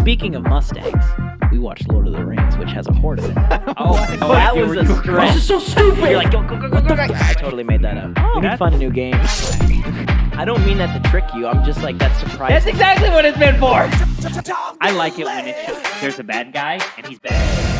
Speaking of Mustangs, we watched Lord of the Rings, which has a horde of it. That was a stretch. This is so stupid. You're like, go. Yeah, I totally made that up. We need to find a new game. I don't mean that to trick you. I'm just like, that's surprising. That's exactly what it's meant for. I like it when it's just, there's a bad guy and he's bad.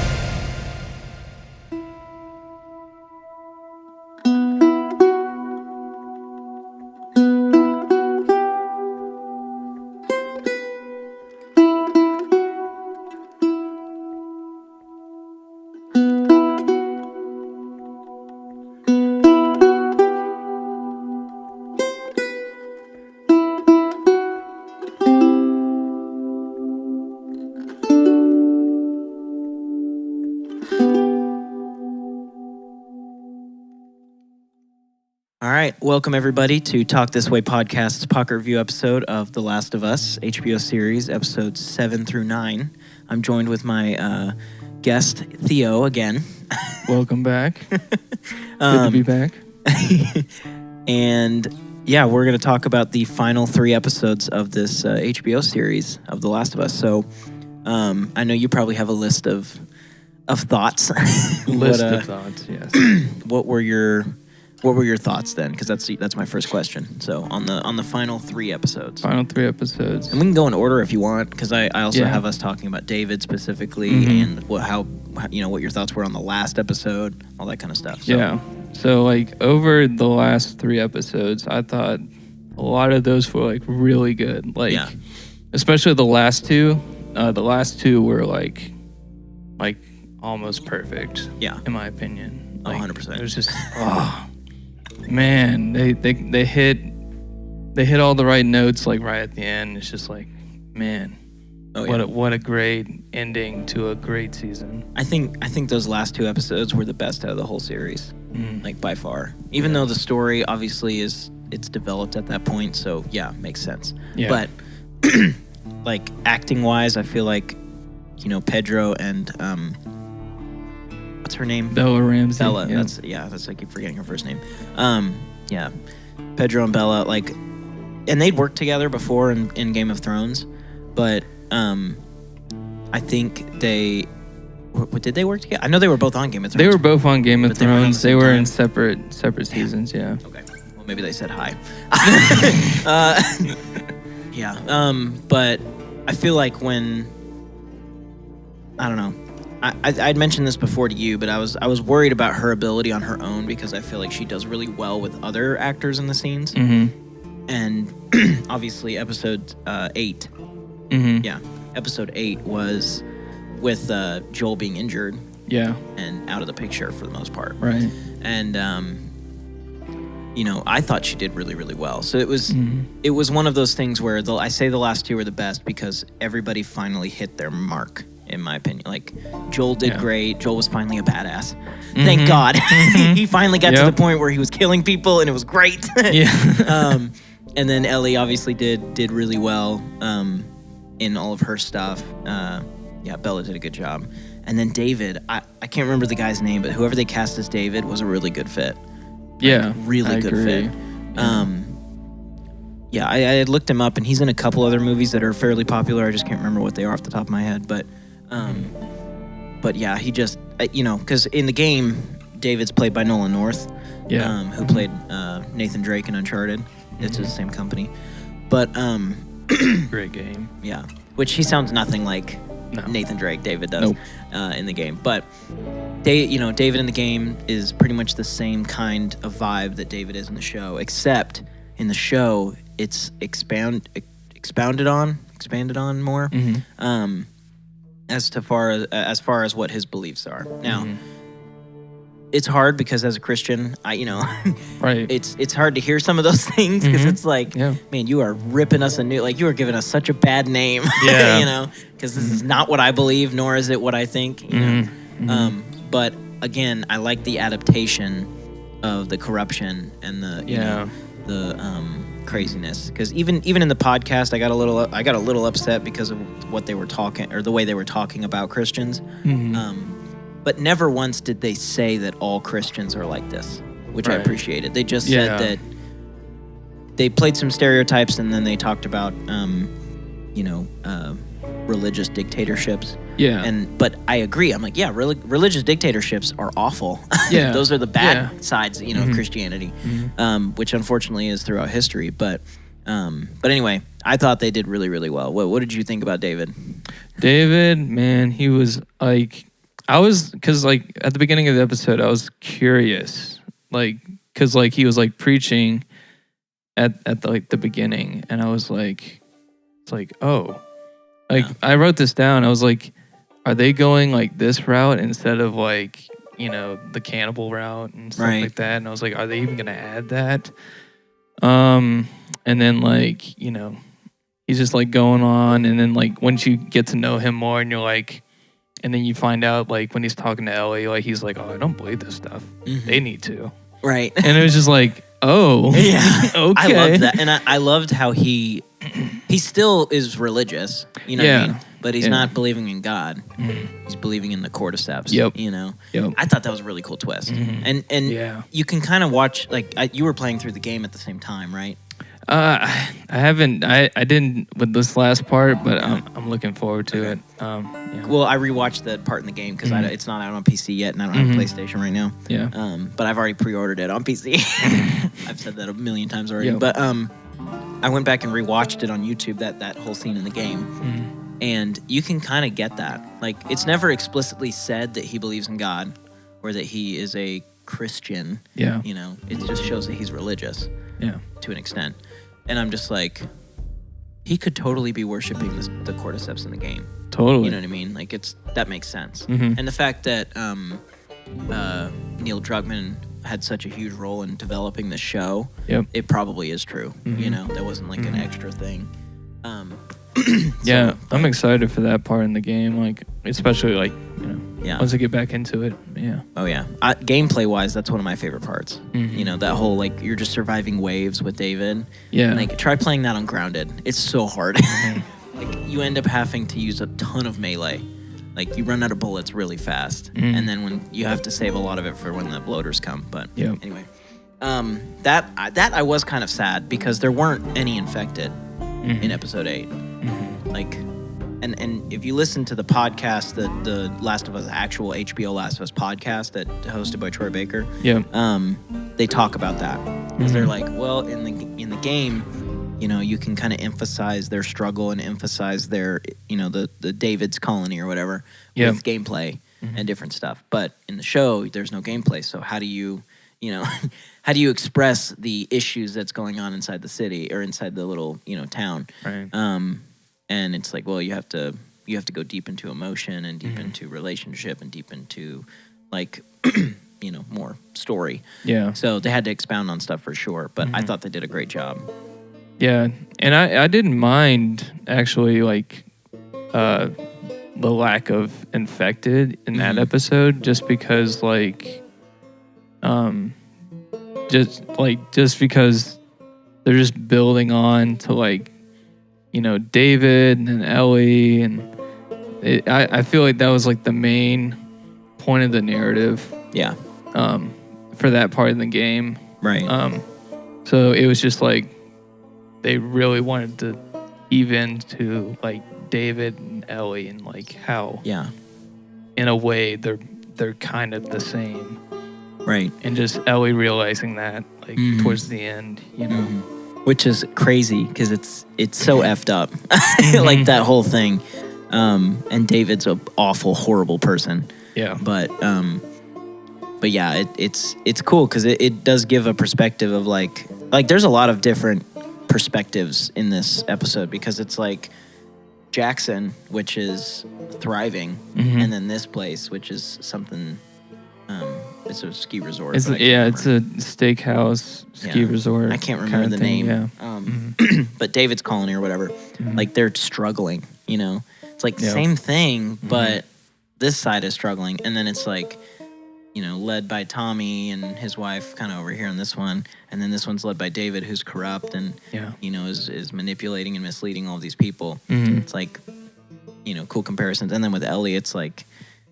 All right, welcome everybody to Talk This Way Podcast's pocket review episode of The Last of Us HBO series, episodes 7 through 9. I'm joined with my guest, Theo, again. Welcome back. Good to be back. And yeah, we're going to talk about the final 3 episodes of this HBO series of The Last of Us. So I know you probably have a list of thoughts. Of thoughts, yes. What were your thoughts then? Because that's my first question. So on the final 3 episodes. Final 3 episodes. And we can go in order if you want, because I also have us talking about David specifically and what your thoughts were on the last episode, all that kind of stuff. So. Yeah. So like over the last 3 episodes, I thought a lot of those were like really good. Like especially the last 2. The last 2 were like almost perfect. Yeah. In my opinion. Like, 100%. It was just man, they hit all the right notes like right at the end. It's just like, man, what a great ending to a great season. I think those last 2 episodes were the best out of the whole series, like by far. Even though the story obviously it's developed at that point, so yeah, makes sense. Yeah. But like acting wise, I feel like Pedro and what's her name? Bella Ramsey. Bella. Yeah. That's I keep forgetting her first name. Yeah. Pedro and Bella, like, and they'd worked together before in Game of Thrones, but I think did they work together? I know they were both on Game of Thrones. They were both on Game of Thrones. They were in separate seasons. Yeah. Okay. Well, maybe they said hi. Yeah. But I feel like when I don't know. I'd mentioned this before to you, but I was worried about her ability on her own because I feel like she does really well with other actors in the scenes. Mm-hmm. And obviously episode 8. Mm-hmm. Yeah. Episode 8 was with Joel being injured. Yeah. And out of the picture for the most part. Right. And I thought she did really, really well. So it was one of those things where I say the last 2 were the best because everybody finally hit their mark. In my opinion, like Joel did great. Joel was finally a badass. Thank God. He finally got to the point where he was killing people and it was great. And then Ellie obviously did really well in all of her stuff. Bella did a good job. And then David, I can't remember the guy's name, but whoever they cast as David was a really good fit. Really good fit. I had looked him up and he's in a couple other movies that are fairly popular. I just can't remember what they are off the top of my head, but yeah, he just, because in the game, David's played by Nolan North, who played Nathan Drake in Uncharted. It's the same company. But, great game. Yeah. Which he sounds nothing like Nathan Drake, David does in the game. But, David in the game is pretty much the same kind of vibe that David is in the show, except in the show, it's expanded on more. Mm-hmm. As far as what his beliefs are. Now, it's hard because as a Christian, right. It's hard to hear some of those things because it's like, man, you are ripping us you are giving us such a bad name, because this is not what I believe, nor is it what I think. But again, I like the adaptation of the corruption and the craziness, because even in the podcast, I got a little upset because of what they were talking, or the way they were talking about Christians. But never once did they say that all Christians are like this, which I appreciated. They just said that they played some stereotypes, and then they talked about religious dictatorships. Yeah. But I agree. I'm like, yeah, religious dictatorships are awful. Yeah. Those are the bad sides, of Christianity, which unfortunately is throughout history. But anyway, I thought they did really, really well. What did you think about David? David, man, he was like, because like at the beginning of the episode, I was curious, like, because like he was like preaching at the beginning, and I was like, it's like, oh, like I wrote this down. I was like, are they going like this route instead of like, the cannibal route and stuff like that? And I was like, are they even gonna add that? And then like, he's just like going on, and then like once you get to know him more, and you're like, and then you find out like when he's talking to Ellie, like he's like, oh, I don't believe this stuff. They need to. Right. And it was just like, oh, yeah. Okay. I loved that, and I loved how he still is religious, what I mean? But he's not believing in God. He's believing in the cordyceps. Yep. Yep. I thought that was a really cool twist. And you can kind of watch, like, you were playing through the game at the same time, right? I haven't. I didn't with this last part, but I'm looking forward to it. Well, I rewatched that part in the game because it's not out on PC yet, and I don't have a PlayStation right now. Yeah. But I've already pre-ordered it on PC. I've said that a million times already. Yep. But I went back and rewatched it on YouTube. That whole scene in the game, and you can kind of get that. Like, it's never explicitly said that he believes in God or that he is a Christian. Yeah. It just shows that he's religious. Yeah. To an extent. And I'm just like, he could totally be worshiping the cordyceps in the game. Totally. You know what I mean? Like, that makes sense. And the fact that Neil Druckmann had such a huge role in developing the show, it probably is true. That wasn't like an extra thing. I'm excited for that part in the game, like especially like once I get back into it. Yeah. Oh yeah. Gameplay wise, that's one of my favorite parts. That whole like you're just surviving waves with David. Yeah. Like try playing that on Grounded. It's so hard. Like you end up having to use a ton of melee. Like you run out of bullets really fast, and then when you have to save a lot of it for when the bloaters come. But anyway, that I was kind of sad because there weren't any infected in episode 8. Like, and if you listen to the podcast, the Last of Us actual HBO Last of Us podcast that hosted by Troy Baker, they talk about that. Because they're like, well, in the game, you can kind of emphasize their struggle and emphasize their, the David's colony or whatever with gameplay and different stuff. But in the show, there's no gameplay. So how do you express the issues that's going on inside the city or inside the little, town? Right. And it's like, well, you have to go deep into emotion and deep into relationship and deep into like, more story. Yeah. So they had to expound on stuff for sure, but I thought they did a great job. Yeah, and I didn't mind actually like the lack of infected in that episode, just because like just because they're just building on to like David and Ellie, and I feel like that was like the main point of the narrative. Yeah. For that part of the game. Right. So it was just like they really wanted to even to like David and Ellie and like how in a way they're kind of the same. Right. And just Ellie realizing that like towards the end, Which is crazy because it's so effed up. Like that whole thing. And David's an awful, horrible person. Yeah. But yeah, it's cool because it does give a perspective of like there's a lot of different perspectives in this episode because it's like Jackson, which is thriving, and then this place, which is something. It's a ski resort. It's a steakhouse ski resort. I can't remember the name. Yeah. But David's Colony or whatever, like they're struggling. It's like same thing, but this side is struggling, and then it's like, led by Tommy and his wife, kind of over here on this one, and then this one's led by David, who's corrupt and is manipulating and misleading all of these people. It's like, cool comparisons, and then with Ellie, it's like.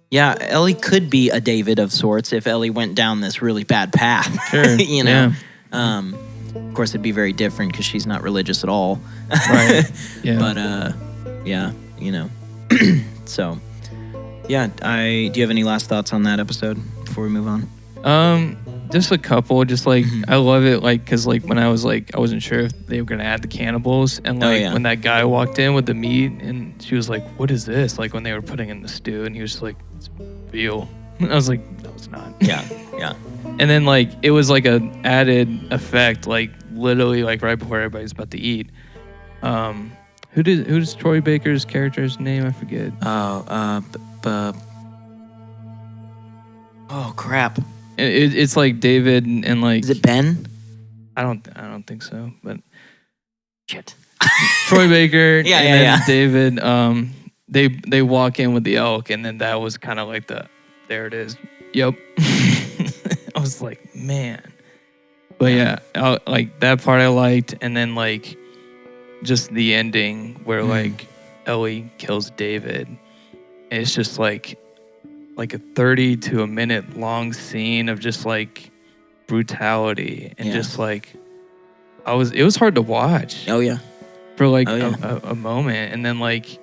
Yeah, Ellie could be a David of sorts if Ellie went down this really bad path. Sure. Yeah. Of course, it'd be very different because she's not religious at all. Right. Yeah. Yeah, So, yeah. Do you have any last thoughts on that episode before we move on? Just a couple. Just like I love it, like because like when I was like I wasn't sure if they were gonna add the cannibals, and like when that guy walked in with the meat, and she was like, "What is this?" Like when they were putting in the stew, and he was just like, "It's veal." I was like, "No, it's not." Yeah. And then like it was like a added effect, like literally like right before everybody's about to eat. Who's Troy Baker's character's name? I forget. Oh crap! It's like David and like. Is it Ben? I don't think so, but shit. Troy Baker. Yeah. David. They walk in with the elk, and then that was kind of like there it is. Yep. I was like, man. But yeah, like that part I liked, and then like just the ending where like Ellie kills David. And it's just like a 30 to a minute long scene of just like brutality and just like it was hard to watch. Oh yeah. For like a moment, and then like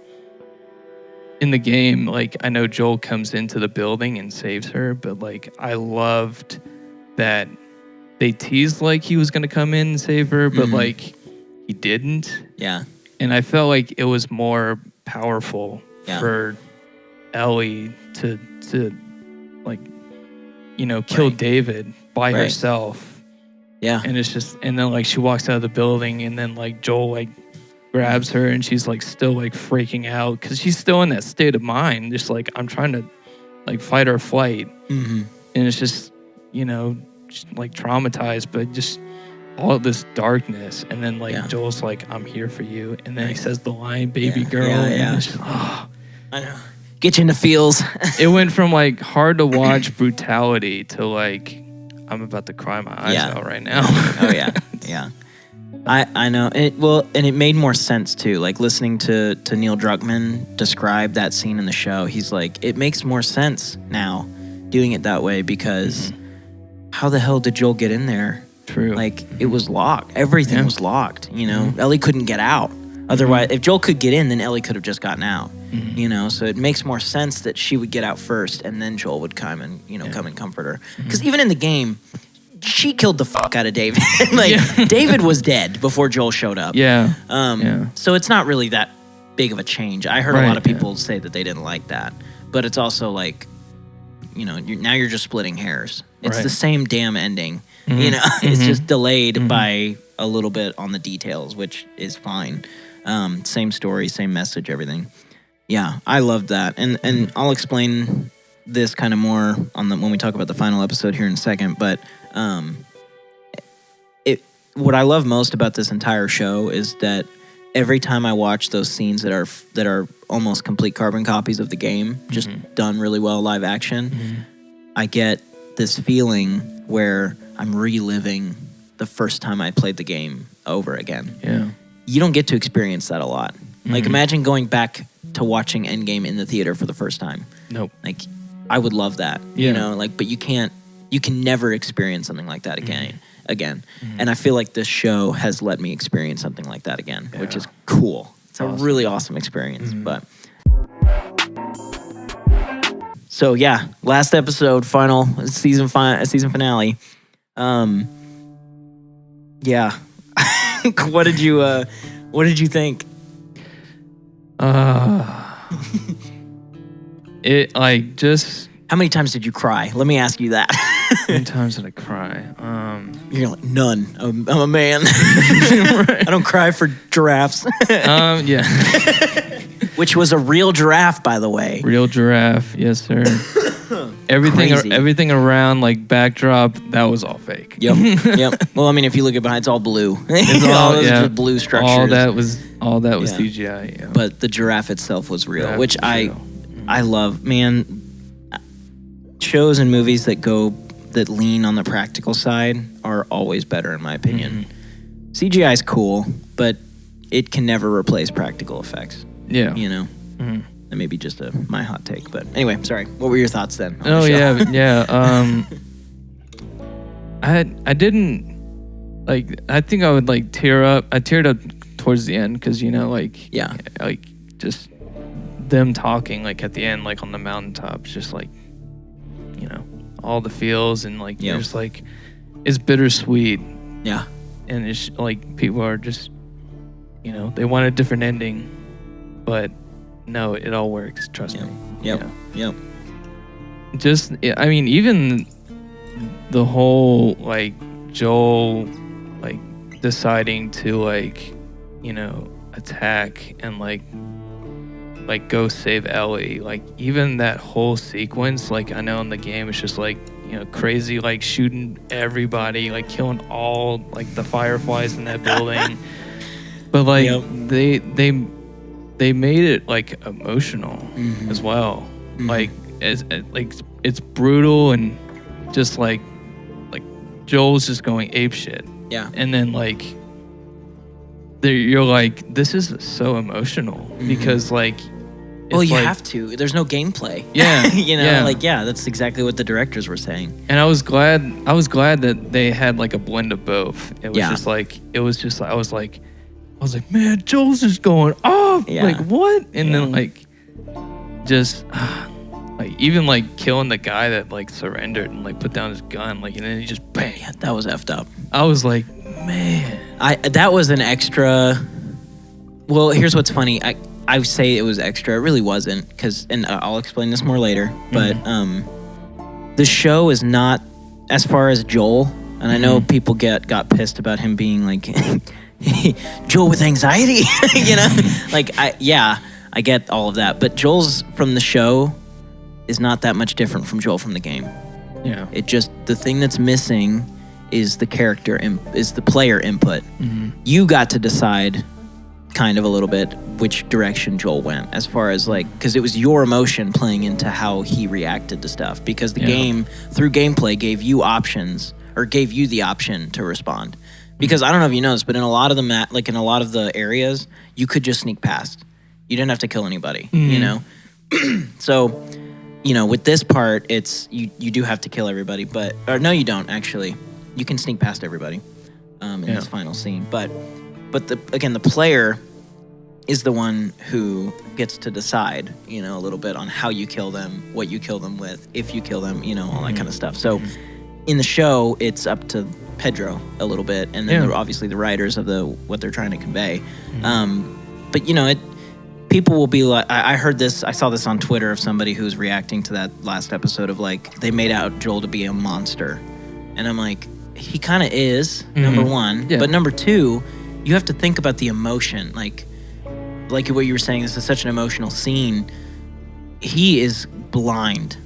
in the game, like I know Joel comes into the building and saves her, but like I loved that they teased like he was gonna come in and save her, but like he didn't. Yeah. And I felt like it was more powerful for Ellie to like kill David by herself. Yeah. And it's just, and then like she walks out of the building, and then like Joel like grabs her, and she's like still like freaking out because she's still in that state of mind, just like I'm trying to like fight or flight. And it's just just like traumatized, but just all this darkness. And then like Joel's like, I'm here for you, and then he says the line, baby girl. And it's just, I know, get you in the feels. It went from like hard to watch brutality to like I'm about to cry my eyes out right now. Oh yeah. I know it. Well, and it made more sense too. Like listening to Neil Druckmann describe that scene in the show, he's like, it makes more sense now doing it that way, because how the hell did Joel get in there? True. Like it was locked. Everything was locked. Ellie couldn't get out. Otherwise, if Joel could get in, then Ellie could have just gotten out. So it makes more sense that she would get out first, and then Joel would come and come and comfort her. Because even in the game, she killed the fuck out of David. David was dead before Joel showed up. So it's not really that big of a change. I heard a lot of people say that they didn't like that, but it's also like, now you're just splitting hairs. It's the same damn ending. It's just delayed by a little bit on the details, which is fine. Same story, same message, everything. Yeah, I loved that, and I'll explain this kind of more when we talk about the final episode here in a second. But what I love most about this entire show is that every time I watch those scenes that are almost complete carbon copies of the game, just done really well, live action, I get this feeling where I'm reliving the first time I played the game over again. Yeah. You don't get to experience that a lot. Like imagine going back to watching Endgame in the theater for the first time. Nope. Like I would love that. But you can never experience something like that again. And I feel like this show has let me experience something like that again, which is cool. It's awesome. A really awesome experience. But so yeah, last episode, final season finale. Yeah. What did you think? It like just. How many times did you cry? Let me ask you that. How many times did I cry? You're like, none. I'm a man. I don't cry for giraffes. Yeah. Which was a real giraffe, by the way. Real giraffe, yes, sir. Everything around, like backdrop, that was all fake. Yep. Well, I mean, if you look at behind, it's all blue. It's all those just blue structures. All that was CGI. Yeah. But the giraffe itself was real, which I love. Man, shows and movies that lean on the practical side are always better, in my opinion. CGI is cool, but it can never replace practical effects. Yeah. That may be just my hot take, but anyway, sorry. What were your thoughts then? Yeah. I didn't like. I think I would like tear up. I teared up towards the end because like just them talking like at the end, like on the mountaintops, just like, you know, all the feels and like there's like it's bittersweet. Yeah. And it's like people are just, you know, they want a different ending, but no, it all works. Trust me. Yep. Just, I mean, even the whole like Joel like deciding to like, you know, attack and like go save Ellie. Like even that whole sequence, like I know in the game it's just like, you know, crazy, like shooting everybody, like killing all like the fireflies in that building. But like they made it like emotional as well. Like it's brutal and just like Joel's just going apeshit. Yeah. And then like you're like, this is so emotional because like well, you have to. There's no gameplay. Yeah. You know, like that's exactly what the directors were saying. And I was glad that they had like a blend of both. It was just like I was like, man, Joel's just going off. Yeah. Like what? And then like just like even like killing the guy that like surrendered and like put down his gun, like, and then he just bang. Yeah, that was effed up. I was like, man. That was an extra. Well, here's what's funny. I say it was extra. It really wasn't, and I'll explain this more later. But the show is not, as far as Joel, and I know people got pissed about him being like Joel with anxiety. You know, like I get all of that, but Joel's from the show is not that much different from Joel from the game. Yeah, it just, the thing that's missing is the character is the player input. You got to decide kind of a little bit which direction Joel went, as far as like, because it was your emotion playing into how he reacted to stuff, because the game through gameplay gave you options, or gave you the option to respond. Because I don't know if you noticed, but in a lot of the like in a lot of the areas, you could just sneak past. You didn't have to kill anybody, you know? So, you know, with this part, it's you do have to kill everybody, or no, you don't actually. You can sneak past everybody in this final scene, but the player is the one who gets to decide, you know, a little bit on how you kill them, what you kill them with, if you kill them, you know, all that kind of stuff. So in the show, it's up to Pedro a little bit, and then obviously the writers of what they're trying to convey. But you know, people will be like, I heard this, I saw this on Twitter of somebody who's reacting to that last episode of like, they made out Joel to be a monster. And I'm like, he kind of is, number one. But number two, you have to think about the emotion. Like what you were saying, this is such an emotional scene. He is blind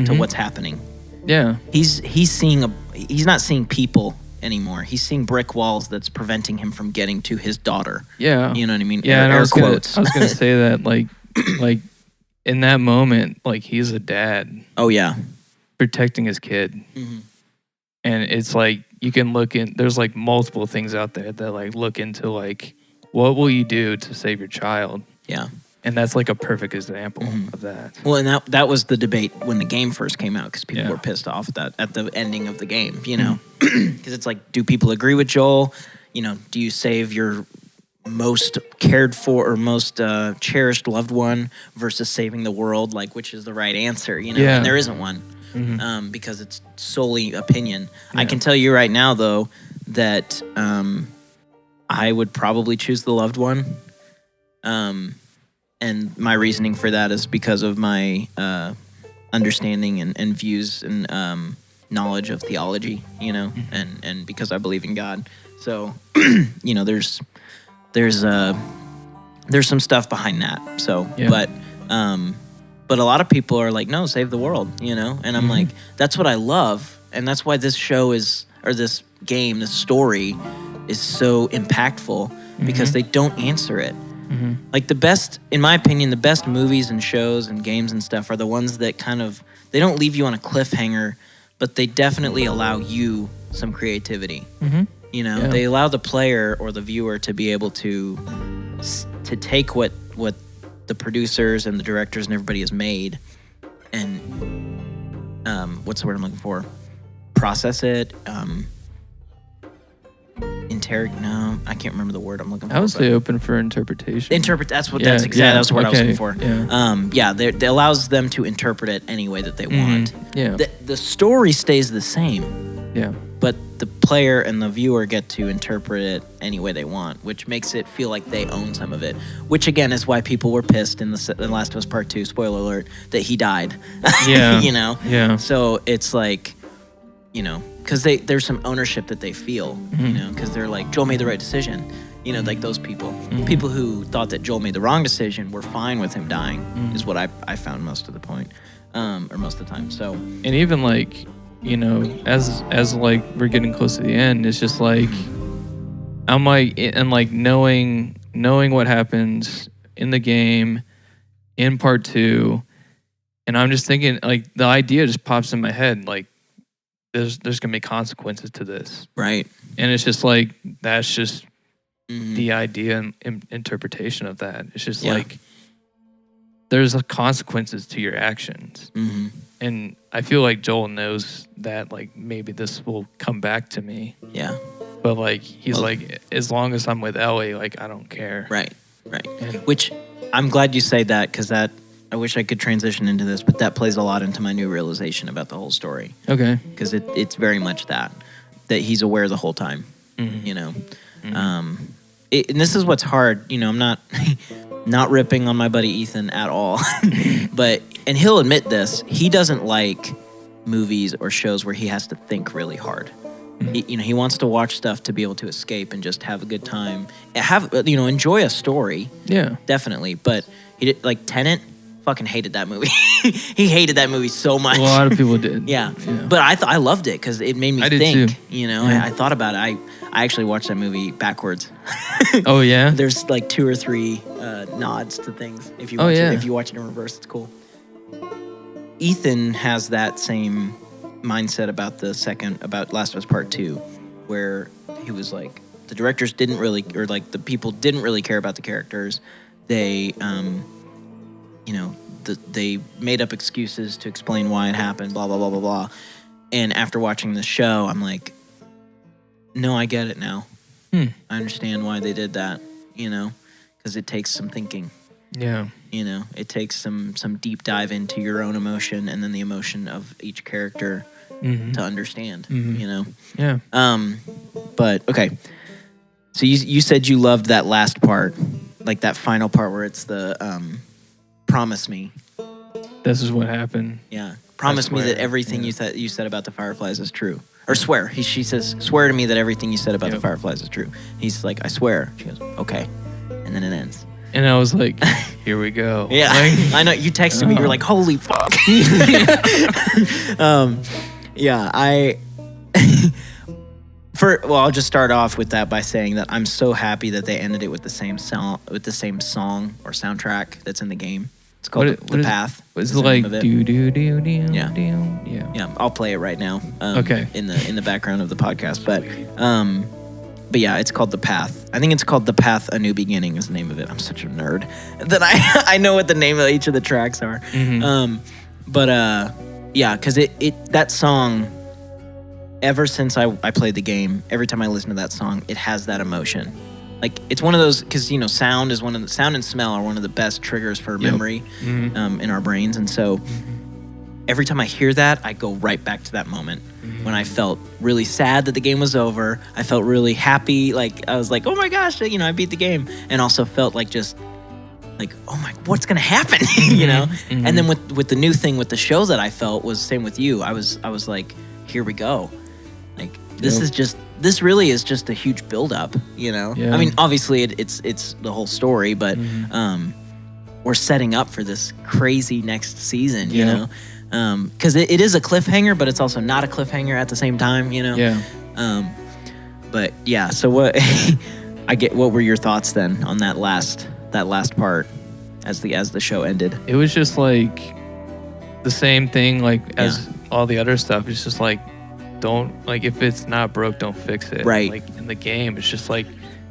to what's happening. Yeah. He's not seeing people anymore. He's seeing brick walls that's preventing him from getting to his daughter. Yeah. You know what I mean? Yeah, air quotes. I was gonna say that like in that moment, like he's a dad. Oh yeah. Protecting his kid. And it's like you can look in, there's like multiple things out there that like look into like, what will you do to save your child? Yeah. And that's like a perfect example of that. Well, and that was the debate when the game first came out, because people were pissed off at the ending of the game, you know? Because it's like, do people agree with Joel? You know, do you save your most cared for or most cherished loved one versus saving the world? Like, which is the right answer, you know? Yeah. And there isn't one. Because it's solely opinion. Yeah. I can tell you right now, though, that I would probably choose the loved one. And my reasoning for that is because of my understanding and views and knowledge of theology, you know, and because I believe in God. So, you know, there's some stuff behind that. So, but a lot of people are like, no, save the world, you know? And I'm like, that's what I love. And that's why this show this game, this story is so impactful, because they don't answer it. Like in my opinion, the best movies and shows and games and stuff are the ones that they don't leave you on a cliffhanger, but they definitely allow you some creativity. You know, they allow the player or the viewer to be able to take what the producers and the directors and everybody has made, and what's the word I'm looking for? Process it, No, I can't remember the word I'm looking for. I would say open for interpretation. That's what that's what I was looking for. It allows them to interpret it any way that they want. Yeah. The story stays the same. Yeah. But the player and the viewer get to interpret it any way they want, which makes it feel like they own some of it. Which again is why people were pissed in The Last of Us Part 2, spoiler alert, that he died. Yeah. You know? Yeah. So it's like, you know, because there's some ownership that they feel, you know, because they're like, Joel made the right decision. You know, like those people. People who thought that Joel made the wrong decision were fine with him dying, is what I found most of the point, or most of the time. So, and even like, you know, as like we're getting close to the end, it's just like I'm like, and like knowing what happens in the game in part 2, and I'm just thinking like the idea just pops in my head like there's gonna be consequences to this, right? And it's just like that's just the idea and interpretation of that. It's just like there's consequences to your actions. And I feel like Joel knows that, like, maybe this will come back to me. Yeah. But, like, he's like, as long as I'm with Ellie, like, I don't care. Right. Which, I'm glad you say that, because I wish I could transition into this, but that plays a lot into my new realization about the whole story. Okay. Because it's very much that he's aware the whole time, you know? And this is what's hard, you know, I'm not ripping on my buddy Ethan at all, and he'll admit this, he doesn't like movies or shows where he has to think really hard. He wants to watch stuff to be able to escape and just have a good time, enjoy a story. Yeah, definitely. But he did, like Tenet, fucking hated that movie. He hated that movie so much. A lot of people did. Yeah. But I loved it because it made me think. Too. You know, I thought about it. I actually watched that movie backwards. Oh yeah. There's like 2 or 3 nods to things. If you watch it in reverse, it's cool. Ethan has that same mindset about Last of Us Part 2, where he was like, the directors didn't really, or like the people didn't really care about the characters. They, they made up excuses to explain why it happened, blah, blah, blah, blah, blah. And after watching the show, I'm like, no, I get it now. I understand why they did that, you know, because it takes some thinking. Yeah. You know, it takes some deep dive into your own emotion and then the emotion of each character to understand, you know? Yeah. But, okay. So you said you loved that last part, like that final part where it's the promise me. This is what happened. Yeah. Promise me that everything you said about the Fireflies is true. Or swear. She says, swear to me that everything you said about the Fireflies is true. He's like, I swear. She goes, okay. And then it ends. And I was like, here we go. Yeah. I know. You texted me. You're like, holy fuck. I'll just start off with that by saying that I'm so happy that they ended it with the same song or soundtrack that's in the game. It's called The Path. It's like do do do do. Yeah. I'll play it right now. Okay. In the background of the podcast, but yeah, it's called The Path. I think it's called The Path: A New Beginning is the name of it. I'm such a nerd that I know what the name of each of the tracks are. Because that song, ever since I played the game, every time I listen to that song, it has that emotion. Like, it's one of those, because, you know, sound and smell are one of the best triggers for memory in our brains. And so every time I hear that, I go right back to that moment when I felt really sad that the game was over. I felt really happy. Like, I was like, oh my gosh, you know, I beat the game. And also felt like just like, oh my, what's going to happen? You know? And then with the new thing with the show that I felt was same with you. I was like, here we go. Like, this really is just a huge buildup, you know? Yeah. I mean, obviously it's the whole story, but we're setting up for this crazy next season, you know? Because it is a cliffhanger, but it's also not a cliffhanger at the same time, you know? Yeah. But yeah, so what what were your thoughts then on that last part as the show ended? It was just like the same thing like as all the other stuff. It's just like, don't, like, if it's not broke, don't fix it. Right. Like in the game, it's just like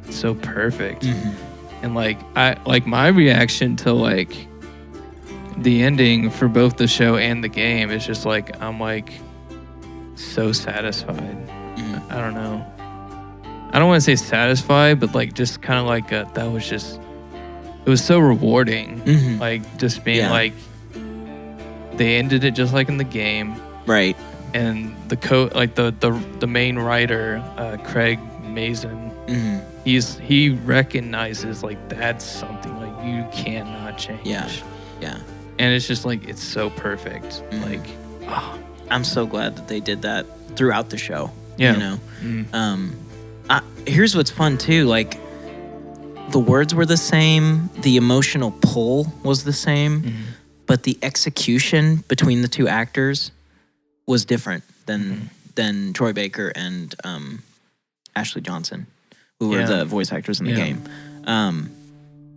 so perfect. And like my reaction to like the ending for both the show and the game is just like, I'm like so satisfied. I don't know. I don't want to say satisfied, but like just kind of like that was just, it was so rewarding. Mhm. Like just being Yeah. like, they ended it just like in the game. Right. And the main writer, Craig Mazin, Hmm. he recognizes like that's something like you cannot change. Yeah. Yeah. And it's just like, it's so perfect. Mhm. Like, I'm so glad that they did that throughout the show. Yeah. You know? mm, Here's what's fun too. Like, the words were the same, the emotional pull was the same, mhm. but the execution between the two actors was different than Troy Baker and Ashley Johnson, who were Yeah. the voice actors in the Yeah. game.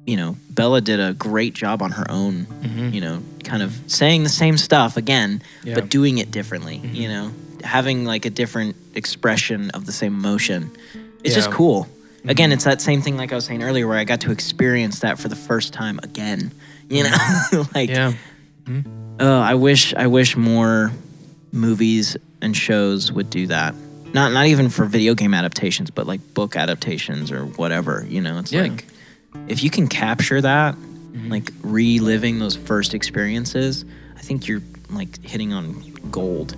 You know, Bella did a great job on her own. Mhm. You know, kind of saying the same stuff again, Yeah. but doing it differently. You know, having like a different expression of the same emotion. It's just Yeah. cool. Again, it's that same thing like I was saying earlier, where I got to experience that for the first time again. You know, like, Yeah. I wish more movies and shows would do that. Not even for video game adaptations, but like book adaptations or whatever. You know, it's Yeah. like if you can capture that, like reliving those first experiences, I think you're like hitting on gold.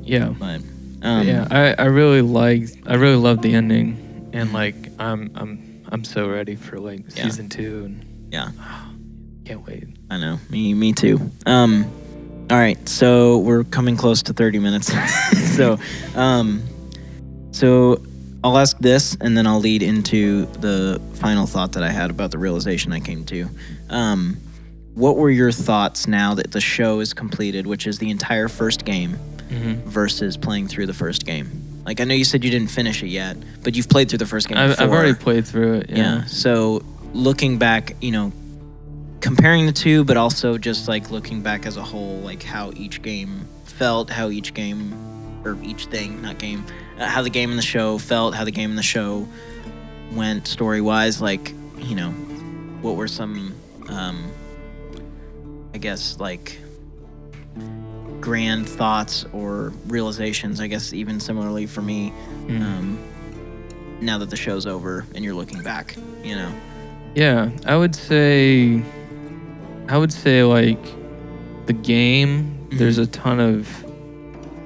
Yeah. But Yeah, I really love the ending, and like I'm so ready for like Yeah. season 2, and yeah. can't wait. I know. Me too. All right, so we're coming close to 30 minutes. So I'll ask this, and then I'll lead into the final thought that I had about the realization I came to. What were your thoughts now that the show is completed, which is the entire first game, versus playing through the first game? Like, I know you said you didn't finish it yet, but you've played through the first game I've before. already played through it. Yeah. So looking back, you know, comparing the two, but also just like looking back as a whole, like how each game felt, how each game, or each thing, not game, how the game and the show felt, how the game and the show went story-wise, like, you know, what were some, I guess, like, grand thoughts or realizations, I guess, even similarly for me, now that the show's over and you're looking back, you know? Yeah, I would say like the game, there's a ton of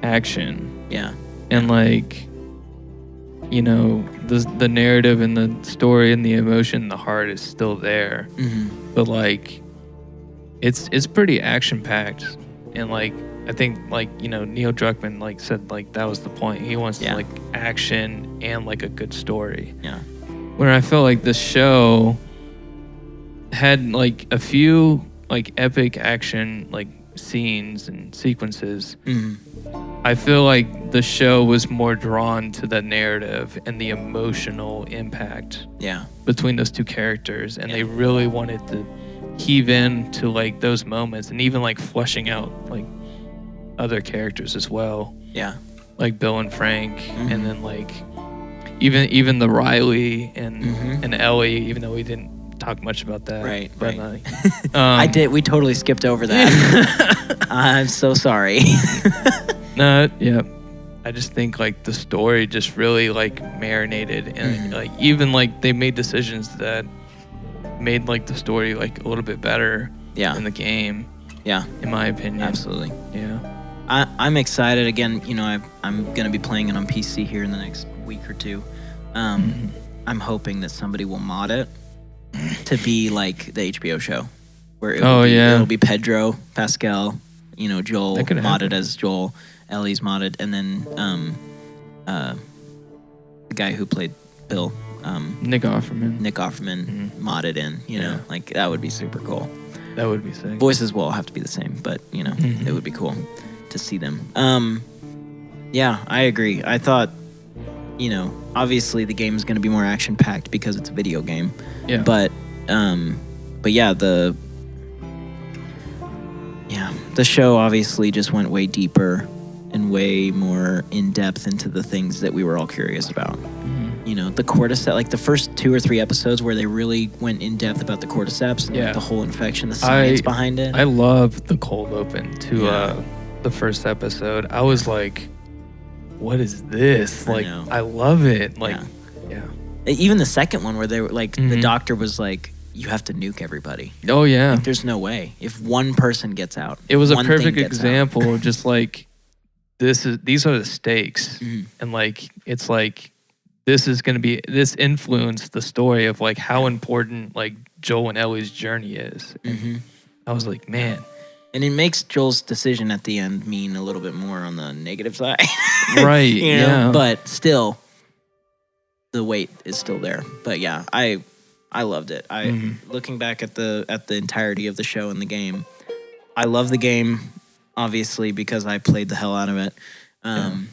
action, Yeah. and like, you know, the narrative and the story and the emotion, the heart is still there, but like it's pretty action packed, and like I think like, you know, Neil Druckmann like said like that was the point. He wants to like action and like a good story. Yeah. Where I feel like the show had like a few like epic action like scenes and sequences. I feel like the show was more drawn to the narrative and the emotional impact between those two characters, and they really wanted to heave into like those moments, and even like fleshing out like other characters as well. Yeah. Like Bill and Frank, and then like even the Riley and Ellie, even though we didn't talk much about that. Right. But Right. I did. We totally skipped over that. I'm so sorry. No, yeah. I just think like the story just really like marinated, and like even like they made decisions that made like the story like a little bit better in the game. Yeah. In my opinion. Absolutely. Yeah. I'm excited. Again, you know, I'm going to be playing it on PC here in the next week or two. I'm hoping that somebody will mod it to be like the HBO show, where it'll be Pedro Pascal, you know, Joel modded as Joel, Ellie's modded, and then the guy who played Bill, Nick Offerman modded in. You know, like that would be super cool. That would be sick. Voices will have to be the same, but you know, it would be cool to see them. Yeah, I agree. I thought, you know, obviously the game is going to be more action packed because it's a video game. Yeah. But yeah, the show obviously just went way deeper and way more in depth into the things that we were all curious about. You know, the cordyceps, like the first 2 or 3 episodes where they really went in depth about the cordyceps and like, the whole infection, the science behind it. I love the cold open to the first episode. I was like, what is this? Like, I love it. Like, Even the second one where they were like, the doctor was like, you have to nuke everybody. Oh yeah. Like, there's no way. If one person gets out. It was a perfect example of just like, these are the stakes. And like, it's like, this influenced the story of like how important like Joel and Ellie's journey is. I was like, man. And it makes Joel's decision at the end mean a little bit more on the negative side. Right. You know? But still, the weight is still there. But yeah, I loved it. Looking back at the entirety of the show and the game, I love the game, obviously, because I played the hell out of it. I'm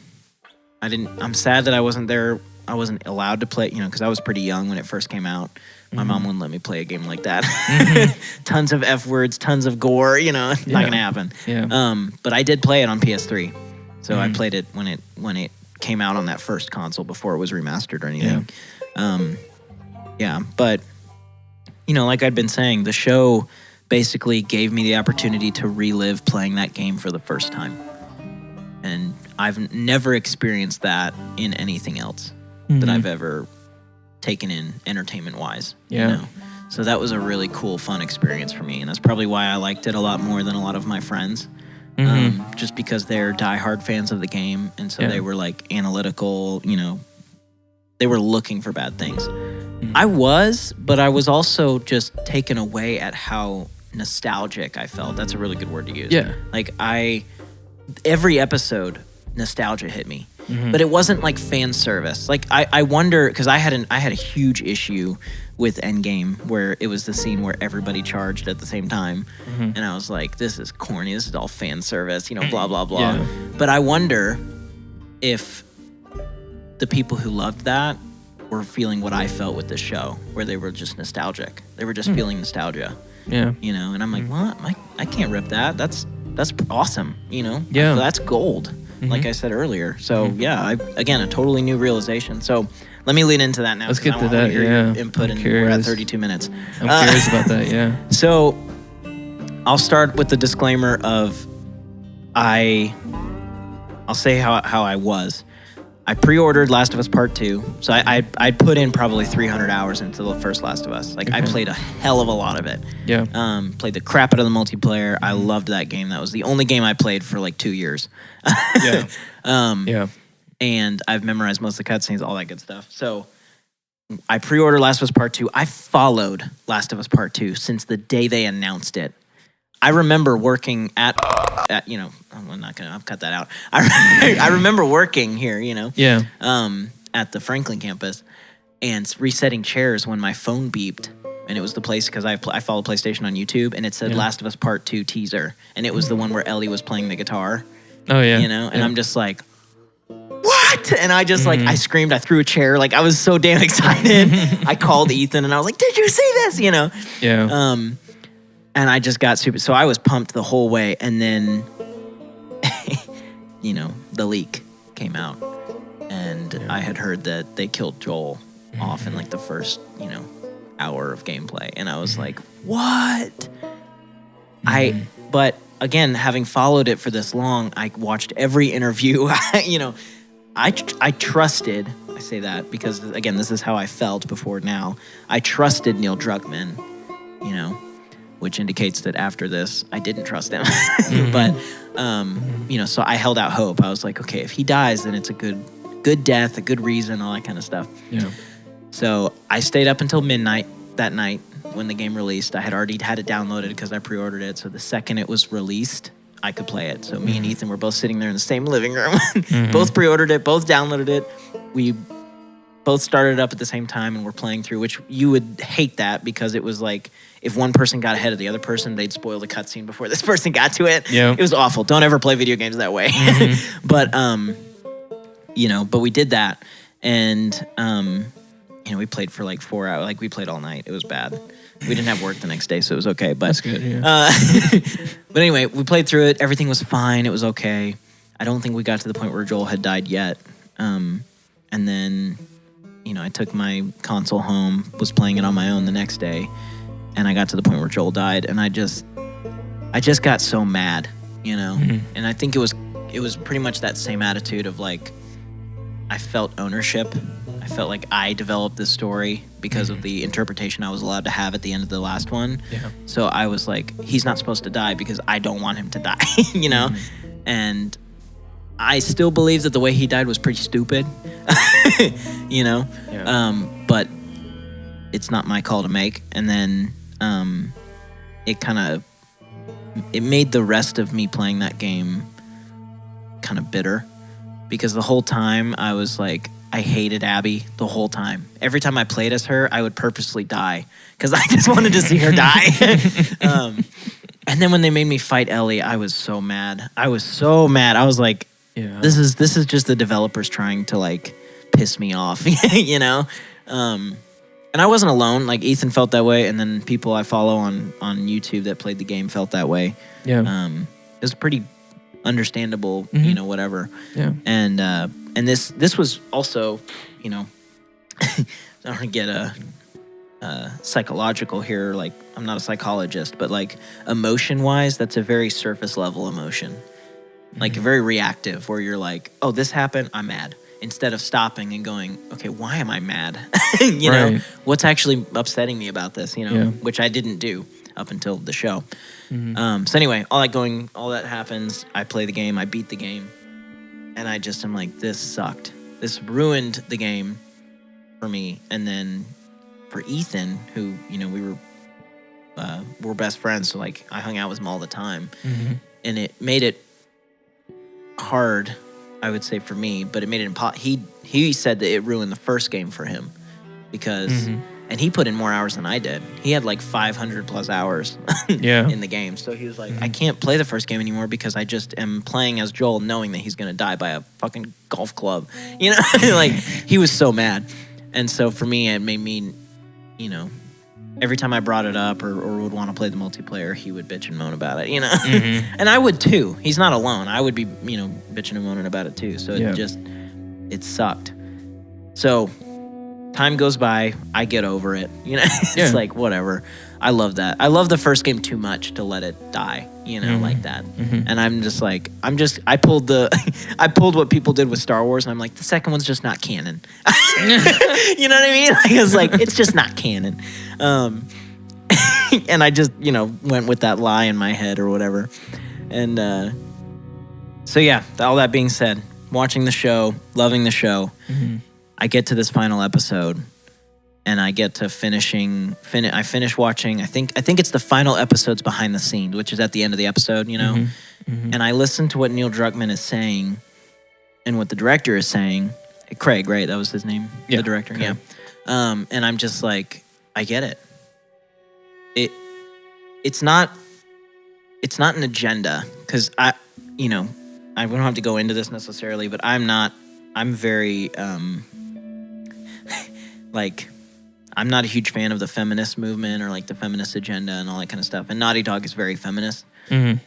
sad that I wasn't there. I wasn't allowed to play, because I was pretty young when it first came out. My mom wouldn't let me play a game like that. Tons of F words, tons of gore, not gonna happen. But I did play it on PS3. So I played it when it came out on that first console before it was remastered or anything. But like I'd been saying, the show basically gave me the opportunity to relive playing that game for the first time. And I've never experienced that in anything else that I've ever taken in entertainment-wise. So that was a really cool, fun experience for me. And that's probably why I liked it a lot more than a lot of my friends. Just because they're diehard fans of the game. And so they were like analytical, they were looking for bad things. I was, but I was also just taken away at how nostalgic I felt. That's a really good word to use. Like every episode, nostalgia hit me. But it wasn't like fan service. Like I wonder, because I had a huge issue with Endgame where it was the scene where everybody charged at the same time, and I was like, this is corny. This is all fan service, blah blah blah. But I wonder if the people who loved that were feeling what I felt with this show, where they were just nostalgic. They were just feeling nostalgia. And I'm like, what? I can't rip that. That's awesome. That's gold. Like I said earlier. So again, a totally new realization. So let me lean into that now. Let's get to that. Your input, and we're at 32 minutes. I'm curious about that. So I'll start with the disclaimer of I'll say how I was. I pre-ordered Last of Us Part 2. So I'd put in probably 300 hours into the first Last of Us. Like I played a hell of a lot of it. Played the crap out of the multiplayer. I loved that game. That was the only game I played for like 2 years. And I've memorized most of the cutscenes, all that good stuff. So I pre-ordered Last of Us Part 2. I followed Last of Us Part 2 since the day they announced it. I remember working at I'll cut that out. I remember working here, at the Franklin campus and resetting chairs when my phone beeped. And it was the place, because I follow PlayStation on YouTube, and it said Last of Us Part 2 teaser. And it was the one where Ellie was playing the guitar. Oh, yeah. And I'm just like, what? And I just I screamed, I threw a chair. Like I was so damn excited. I called Ethan and I was like, did you see this? And I just got super, so I was pumped the whole way. And then, the leak came out. And I had heard that they killed Joel off in like the first, hour of gameplay. And I was like, what? But again, having followed it for this long, I watched every interview. I trusted, I say that because, again, this is how I felt before now. I trusted Neil Druckmann, which indicates that after this, I didn't trust him. But, so I held out hope. I was like, okay, if he dies, then it's a good death, a good reason, all that kind of stuff. So I stayed up until midnight that night when the game released. I had already had it downloaded because I pre-ordered it. So the second it was released, I could play it. So me and Ethan were both sitting there in the same living room. Both pre-ordered it, both downloaded it. We both started up at the same time and were playing through, which you would hate that because it was like if one person got ahead of the other person, they'd spoil the cutscene before this person got to it. It was awful. Don't ever play video games that way. But we did that. And, we played for like 4 hours. Like we played all night. It was bad. We didn't have work the next day, so it was okay. But that's good. But anyway, we played through it. Everything was fine. It was okay. I don't think we got to the point where Joel had died yet. And then, I took my console home, was playing it on my own the next day, and I got to the point where Joel died, and I just got so mad, And I think it was pretty much that same attitude of like, I felt ownership. I I felt like I developed this story because of the interpretation I was allowed to have at the end of the last one. Yeah. So I was like, he's not supposed to die because I don't want him to die, you know? And I still believe that the way he died was pretty stupid, you know? Yeah. But it's not my call to make. And then it made the rest of me playing that game kind of bitter, because the whole time I was like, I hated Abby the whole time. Every time I played as her, I would purposely die because I just wanted to see her die. And then when they made me fight Ellie, I was so mad. I was like, this is just the developers trying to like piss me off, you know? And I wasn't alone. Like Ethan felt that way, and then people I follow on YouTube that played the game felt that way. Yeah. It was pretty understandable, you know, whatever. Yeah. And this was also, you know, I don't want to get psychological here. Like, I'm not a psychologist, but like emotion-wise, that's a very surface level emotion, like very reactive, where you're like, oh, this happened, I'm mad. Instead of stopping and going, okay, why am I mad? You know, what's actually upsetting me about this? You know, which I didn't do up until the show. So anyway, all that happens. I play the game. I beat the game, and I just am like, this sucked. This ruined the game for me. And then for Ethan, who, you know, we're best friends, so like I hung out with him all the time, and it made it hard, I would say, for me, but it made it impossible. He said that it ruined the first game for him because, and he put in more hours than I did. He had like 500 plus hours in the game. So he was like, I can't play the first game anymore because I just am playing as Joel knowing that he's going to die by a fucking golf club. You know, like he was so mad. And so for me, it made me, you know, every time I brought it up or would want to play the multiplayer, he would bitch and moan about it, you know? And I would too. He's not alone. I would be, you know, bitching and moaning about it too. So it sucked. So time goes by. I get over it. You know, it's like, whatever. I love that. I love the first game too much to let it die, you know, like that. And I'm just like, I pulled what people did with Star Wars, and I'm like, the second one's just not canon. You know what I mean? Like, I was like, it's just not canon. And I just, you know, went with that lie in my head or whatever. And so yeah, all that being said, watching the show, loving the show, I get to this final episode, and I get to I finish watching, I think it's the final episodes behind the scenes, which is at the end of the episode, you know? And I listen to what Neil Druckmann is saying and what the director is saying. Craig, right? That was his name? Yeah. The director, okay. Yeah. And I'm just like, I get it. It's not an agenda, because I don't have to go into this necessarily, but I'm very, like, I'm not a huge fan of the feminist movement or like the feminist agenda and all that kind of stuff. And Naughty Dog is very feminist. And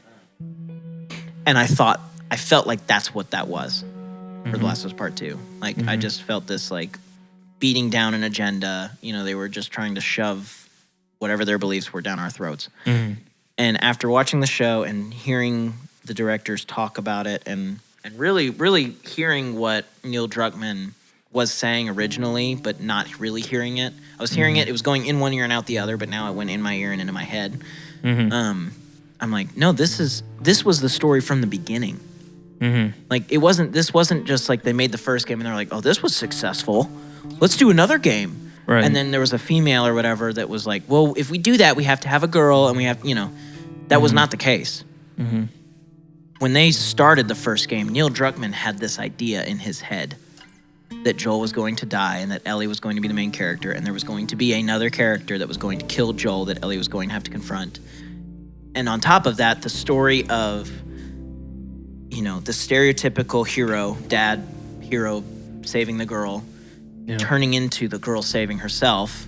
I felt like that's what that was for The Last of Us Part 2. Like, I just felt this like beating down an agenda. You know, they were just trying to shove whatever their beliefs were down our throats. And after watching the show and hearing the directors talk about it and really, really hearing what Neil Druckmann was saying originally, but not really hearing it. I was hearing it. It was going in one ear and out the other, but now it went in my ear and into my head. I'm like, no, this was the story from the beginning. Like, this wasn't just like they made the first game and they're like, oh, this was successful, let's do another game. Right. And then there was a female or whatever that was like, well, if we do that, we have to have a girl, and we have, you know, that was not the case. When they started the first game, Neil Druckmann had this idea in his head that Joel was going to die and that Ellie was going to be the main character, and there was going to be another character that was going to kill Joel that Ellie was going to have to confront. And on top of that, the story of, you know, the stereotypical dad hero saving the girl, turning into the girl saving herself,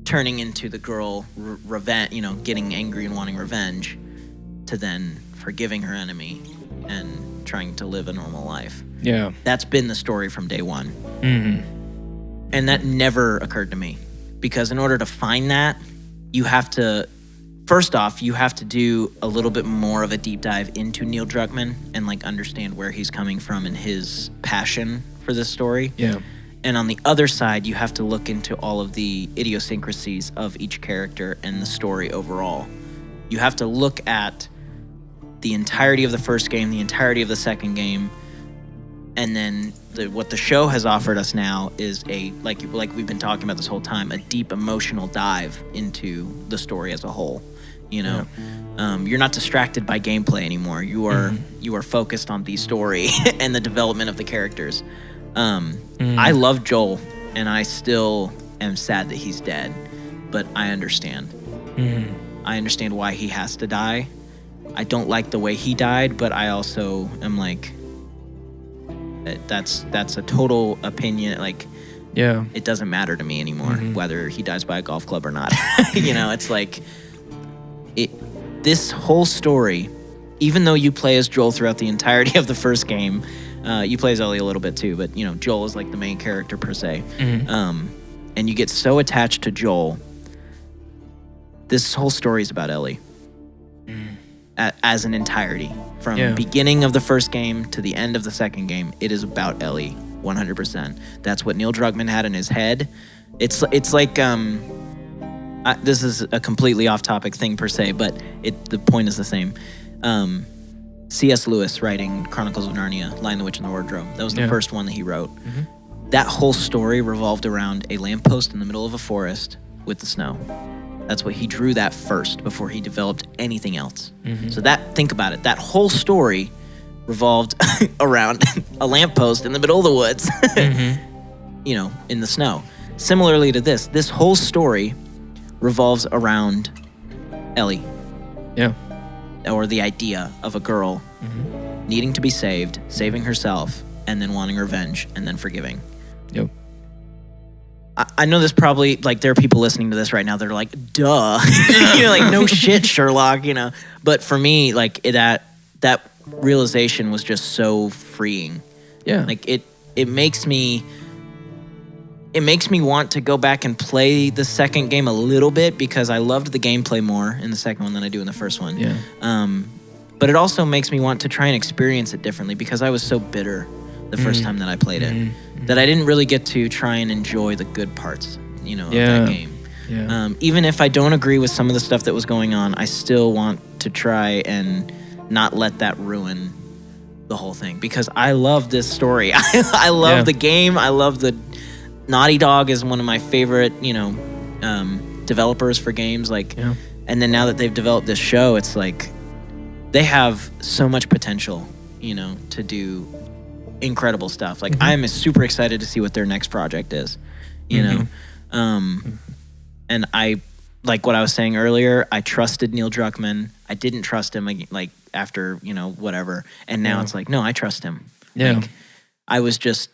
turning into the girl revenge, you know, getting angry and wanting revenge, to then forgiving her enemy and trying to live a normal life. Yeah. That's been the story from day one. And that never occurred to me, because in order to find that, first off, you have to do a little bit more of a deep dive into Neil Druckmann and like understand where he's coming from and his passion for this story. Yeah. And on the other side, you have to look into all of the idiosyncrasies of each character and the story overall. You have to look at the entirety of the first game, the entirety of the second game, and then what the show has offered us now is like we've been talking about this whole time, a deep emotional dive into the story as a whole. You know, you're not distracted by gameplay anymore. You are focused on the story and the development of the characters. I love Joel, and I still am sad that he's dead, but I understand. I understand why he has to die. I don't like the way he died, but I also am like, that's a total opinion. Like, it doesn't matter to me anymore whether he dies by a golf club or not. You know, it's like this whole story, even though you play as Joel throughout the entirety of the first game, you play as Ellie a little bit too, but you know, Joel is like the main character per se. And you get so attached to Joel. This whole story is about Ellie as an entirety. From beginning of the first game to the end of the second game, it is about Ellie 100%. That's what Neil Druckmann had in his head. It's like this is a completely off-topic thing per se, but the point is the same. C.S. Lewis writing Chronicles of Narnia, Lion, the Witch, and the Wardrobe. That was the first one that he wrote. That whole story revolved around a lamppost in the middle of a forest with the snow. That's what he drew that first before he developed anything else. So think about it. That whole story revolved around a lamppost in the middle of the woods, you know, in the snow. Similarly to this whole story revolves around Ellie. Or the idea of a girl needing to be saved, saving herself, and then wanting revenge, and then forgiving. I know there's probably, like, there are people listening to this right now that are like, duh. You're like, no shit, Sherlock, you know. But for me, like, that realization was just so freeing. Like, it makes me want to go back and play the second game a little bit because I loved the gameplay more in the second one than I do in the first one. But it also makes me want to try and experience it differently because I was so bitter the first time that I played it that I didn't really get to try and enjoy the good parts, you know, of that game. Even if I don't agree with some of the stuff that was going on, I still want to try and not let that ruin the whole thing because I love this story. I love the game. I love the Naughty Dog is one of my favorite, you know, developers for games. Like, and then now that they've developed this show, it's like they have so much potential, you know, to do incredible stuff. Like, I'm super excited to see what their next project is, you know. And I, like what I was saying earlier, I trusted Neil Druckmann. I didn't trust him, like after, you know, whatever. And now it's like, no, I trust him. Like, I was just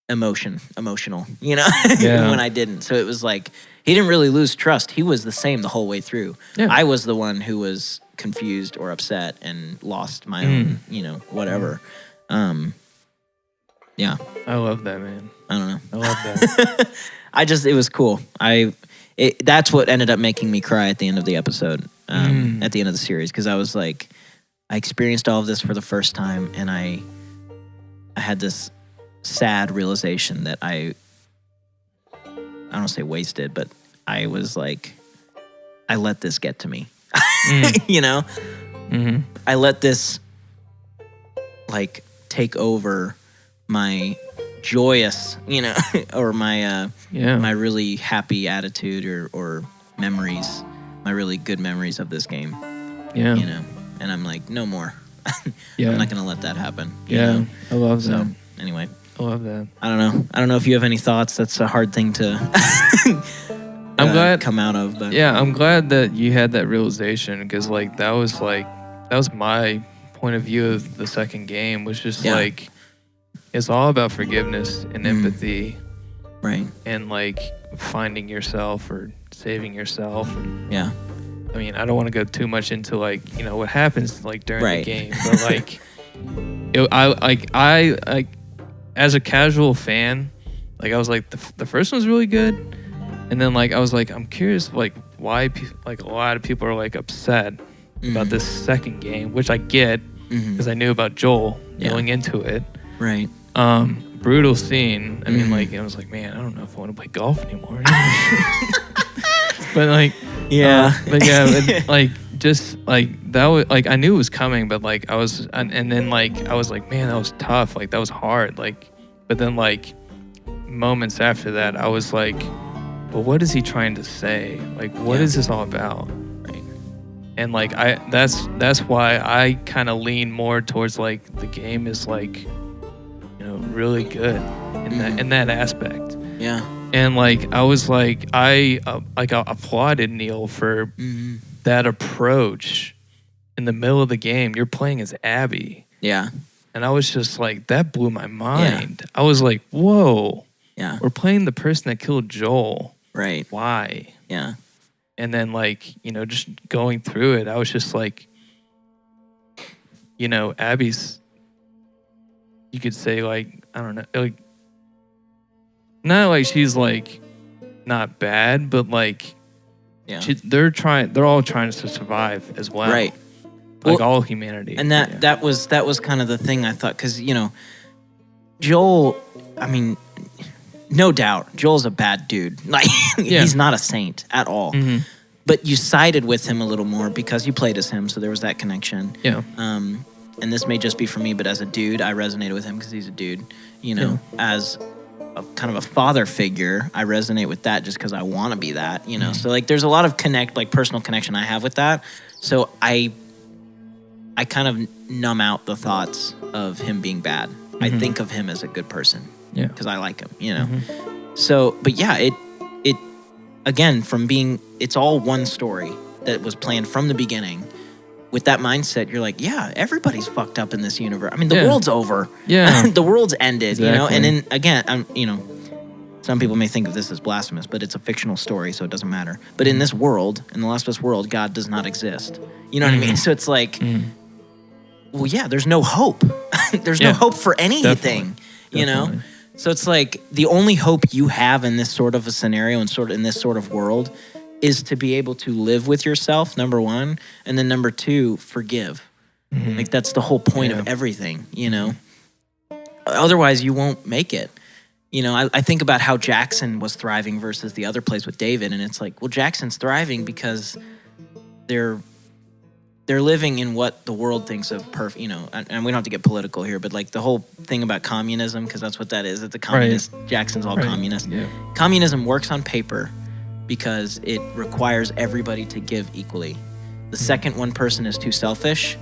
emotional, you know, when I didn't. So it was like, he didn't really lose trust. He was the same the whole way through. I was the one who was confused or upset and lost my own, you know, whatever. I love that, man. I don't know. I love that. it was cool. That's what ended up making me cry at the end of the episode, at the end of the series. Cause I was like, I experienced all of this for the first time and I had this sad realization that I don't want to say wasted, but I was like, I let this get to me, you know, I let this like take over my joyous, you know, or my my really happy attitude or memories, my really good memories of this game, you know, and I'm like, no more. I'm not gonna let that happen. You know? I love that. Anyway, I love that. I don't know if you have any thoughts. That's a hard thing to I'm glad come out of, but I'm glad that you had that realization because that was my point of view of the second game, was just like, it's all about forgiveness and empathy, right? And like finding yourself or saving yourself. And, I mean, I don't want to go too much into like, you know, what happens like during the game, but like, I as a casual fan, like I was like the first one's really good, and then like I was like, I'm curious like why like a lot of people are like upset about this second game, which I get because I knew about Joel going into it. Right. brutal scene. I mean, like, I was like, man, I don't know if I want to play golf anymore. But like, like just like that was like I knew it was coming, but like I was, and then like I was like, man, that was tough. Like that was hard. Like, but then like moments after that, I was like, but what is he trying to say? Like, what is this all about? Right. And like that's why I kind of lean more towards like the game is like, you know, really good in that aspect. Yeah. And like I was like I applauded Neil for that approach in the middle of the game. You're playing as Abby. Yeah. And I was just like, that blew my mind. I was like, whoa. Yeah. We're playing the person that killed Joel. Right. Why? Yeah. And then like, you know, just going through it, I was just like, you know, Abby's, you could say like, I don't know, like, not like she's like not bad, but like they're all trying to survive as well. Right. Like all humanity. And that was kind of the thing I thought, because, you know, Joel, I mean, no doubt, Joel's a bad dude. Like he's not a saint at all. Mm-hmm. But you sided with him a little more because you played as him, so there was that connection. Yeah. And this may just be for me, but as a dude, I resonated with him because he's a dude. You know, as a kind of a father figure, I resonate with that just because I want to be that. You know, so like there's a lot of personal connection I have with that. So I kind of numb out the thoughts of him being bad. I think of him as a good person. Yeah. Because I like him. You know. So, but yeah, it again, from being, it's all one story that was planned from the beginning. With that mindset, you're like, yeah, everybody's fucked up in this universe. I mean, the world's over. Yeah. The world's ended, you know? And then, again, you know, some people may think of this as blasphemous, but it's a fictional story, so it doesn't matter. But in this world, in the Last of Us world, God does not exist. You know what I mean? So it's like, well, yeah, there's no hope. There's no hope for anything, you know? So it's like the only hope you have in this sort of a scenario and in this sort of world is to be able to live with yourself, number one, and then number two, forgive. Like that's the whole point of everything, you know? Otherwise, you won't make it. You know, I think about how Jackson was thriving versus the other place with David, and it's like, well, Jackson's thriving because they're living in what the world thinks of perfect, you know, and we don't have to get political here, but like the whole thing about communism, because that's what that is. It's a communist, Jackson's all communist. Yeah. Communism works on paper because it requires everybody to give equally. The second one person is too selfish,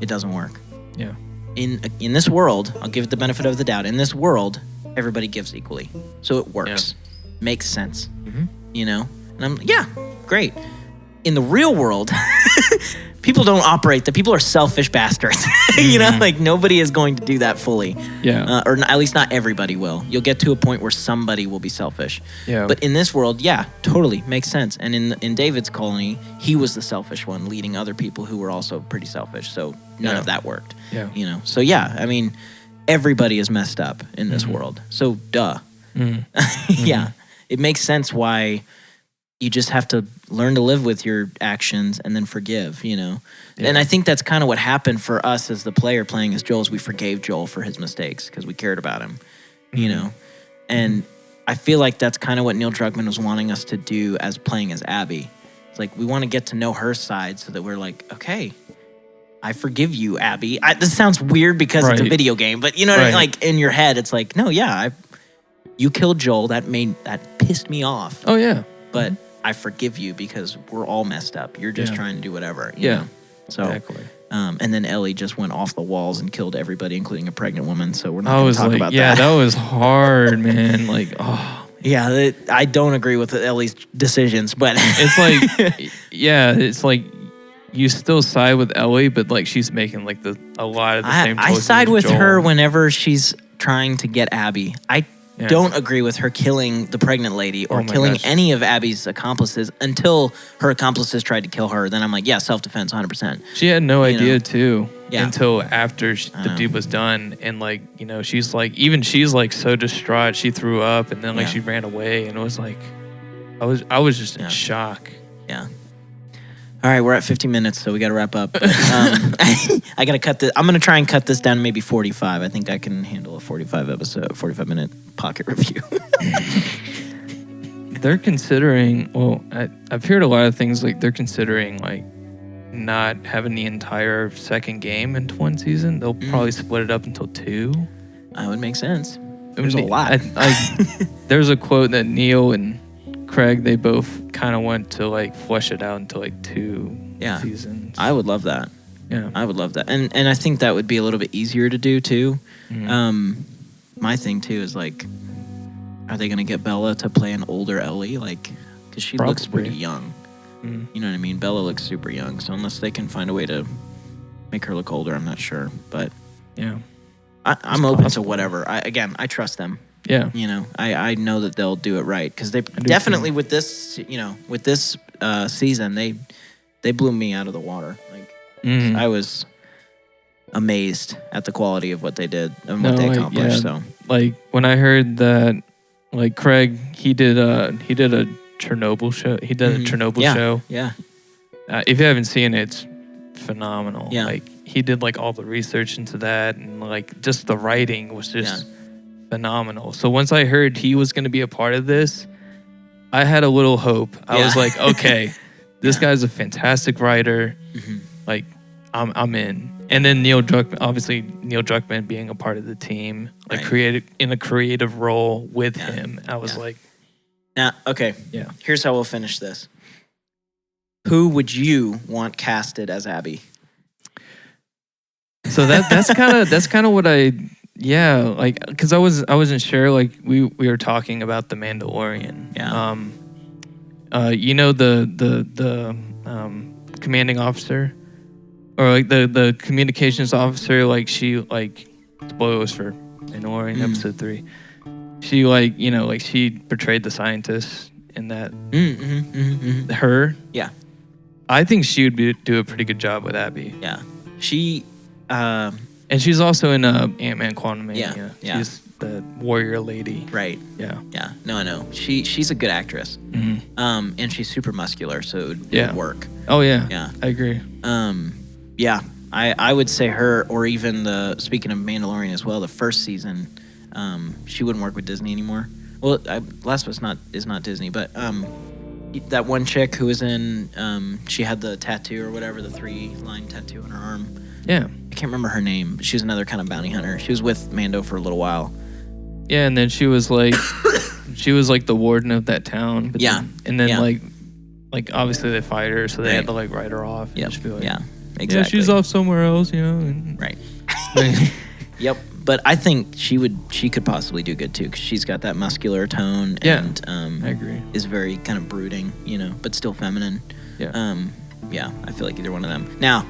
it doesn't work. Yeah. In this world, I'll give it the benefit of the doubt. In this world, everybody gives equally, so it works, makes sense. You know, and great. In the real world, people don't operate that. People are selfish bastards. You know, like nobody is going to do that fully. Yeah. Or at least not everybody will. You'll get to a point where somebody will be selfish. Yeah. But in this world, totally makes sense. And in David's colony, he was the selfish one, leading other people who were also pretty selfish. So none of that worked. Yeah. You know. So I mean, everybody is messed up in this world. So yeah, it makes sense why you just have to learn to live with your actions and then forgive, you know? Yeah. And I think that's kind of what happened for us as the player playing as Joel, is we forgave Joel for his mistakes because we cared about him, you know? And I feel like that's kind of what Neil Druckmann was wanting us to do as playing as Abby. It's like we want to get to know her side so that we're like, okay, I forgive you, Abby. This sounds weird because it's a video game, but you know what I mean? Like in your head, it's like, no, you killed Joel. That pissed me off. Oh, yeah. But I forgive you because we're all messed up. You're just trying to do whatever. You know? So, exactly. And then Ellie just went off the walls and killed everybody, including a pregnant woman. So we're not going to talk about that. Yeah, that was hard, man. Like, oh. Yeah, I don't agree with Ellie's decisions, but it's like, it's like you still side with Ellie, but like she's making like a lot of the same choices. I side with her whenever she's trying to get Abby. I don't agree with her killing the pregnant lady or killing any of Abby's accomplices until her accomplices tried to kill her. Then I'm like, self-defense, 100%. She had no idea too until after the deed was done. And like, you know, she's like so distraught. She threw up and then like she ran away, and it was like, I was just in shock. Yeah. All right, we're at 50 minutes, so we got to wrap up. I got to cut this. I'm going to try and cut this down to maybe 45. I think I can handle a 45-minute pocket review. They're considering. Well, I've heard a lot of things like they're considering like not having the entire second game into one season. They'll probably split it up until 2. That would make sense. There's a lot. There's a quote that Neil and Craig, they both kind of want to like flesh it out into like 2 seasons. I would love that. Yeah, I would love that, and I think that would be a little bit easier to do too. Mm-hmm. My thing too is like, are they gonna get Bella to play an older Ellie? Like, because she looks pretty young. Mm-hmm. You know what I mean? Bella looks super young, so unless they can find a way to make her look older, I'm not sure. But yeah, I'm open to whatever. I trust them. Yeah, You know, I know that they'll do it right because they definitely with this, season they blew me out of the water. Like I was amazed at the quality of what they did and what they accomplished. So like when I heard that, like Craig, he did a Chernobyl show. He did a Chernobyl show. Yeah. If you haven't seen it, it's phenomenal. Yeah. Like he did like all the research into that, and like just the writing was just phenomenal. So once I heard he was going to be a part of this, I had a little hope. I was like, okay, this guy's a fantastic writer. Like I'm in. And then Neil Druckmann being a part of the team, like created in a creative role with him. I was like, now, okay. Yeah. Here's how we'll finish this. Who would you want casted as Abby? So that's kind of what like because I wasn't sure. Like we were talking about the Mandalorian. Yeah. You know the commanding officer, or like the communications officer. Like she like spoilers for Mandalorian episode 3. She she portrayed the scientist in that. Her. Yeah. I think she would do a pretty good job with Abby. Yeah. She. And she's also in Ant-Man Quantumania. Yeah. She's the warrior lady. Right. Yeah. Yeah. No, I know. She's a good actress. And she's super muscular, so it would work. Oh yeah. Yeah. I agree. Yeah. I would say her, or even speaking of Mandalorian as well, the first season, she wouldn't work with Disney anymore. Well, Last of Us is not Disney, but that one chick who was in, she had the tattoo or whatever, the 3-line tattoo on her arm. Yeah. I can't remember her name, but she was another kind of bounty hunter. She was with Mando for a little while. Yeah, and then she was like, the warden of that town. But and then like obviously they fired her, so they had to like write her off. And just be like, exactly. Yeah, she's off somewhere else, you know. And right. Yep. But I think she could possibly do good too, because she's got that muscular tone. And I agree. Is very kind of brooding, but still feminine. Yeah. Yeah. I feel like either one of them. Now,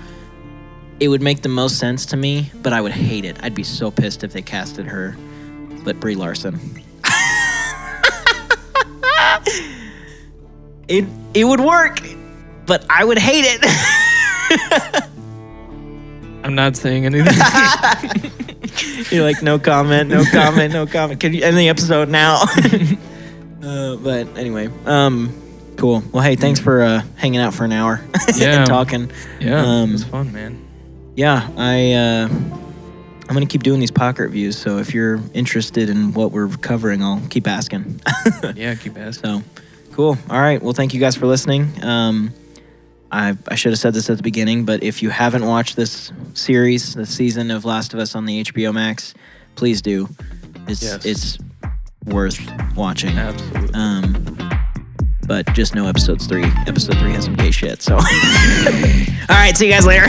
it would make the most sense to me, but I would hate it. I'd be so pissed if they casted her, but Brie Larson. It would work, but I would hate it. I'm not saying anything. You're like, no comment. Can you end the episode now? But anyway, cool. Well, hey, thanks for hanging out for an hour and talking. Yeah, it was fun, man. Yeah, I'm gonna keep doing these pocket reviews. So if you're interested in what we're covering, I'll keep asking. Yeah, keep asking. So, cool. All right. Well, thank you guys for listening. I should have said this at the beginning, but if you haven't watched this series, the season of Last of Us on the HBO Max, please do. It's worth watching. Absolutely. But just know episode 3 has some gay shit. So, all right. See you guys later.